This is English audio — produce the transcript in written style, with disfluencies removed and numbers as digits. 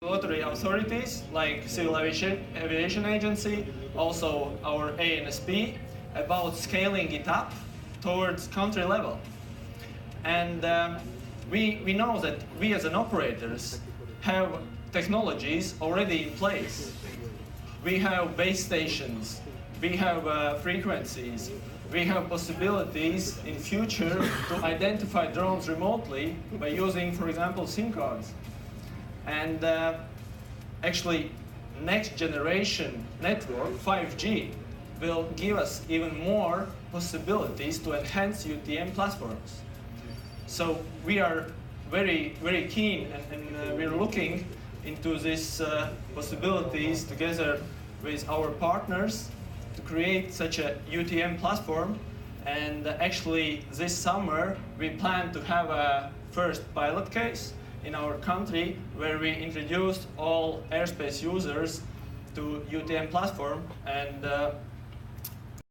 Regulatory authorities like Civil Aviation Agency, also our ANSP, about scaling it up towards country level. And we know that we as an operators have technologies already in place. We have base stations, we have frequencies, we have possibilities in future to identify drones remotely by using, for example, SIM cards. And actually, next generation network, 5G, will give us even more possibilities to enhance UTM platforms. So we are very, very keen and we're looking into these possibilities together with our partners to create such a UTM platform. And actually this summer we plan to have a first pilot case in our country where we introduced all airspace users to UTM platform, and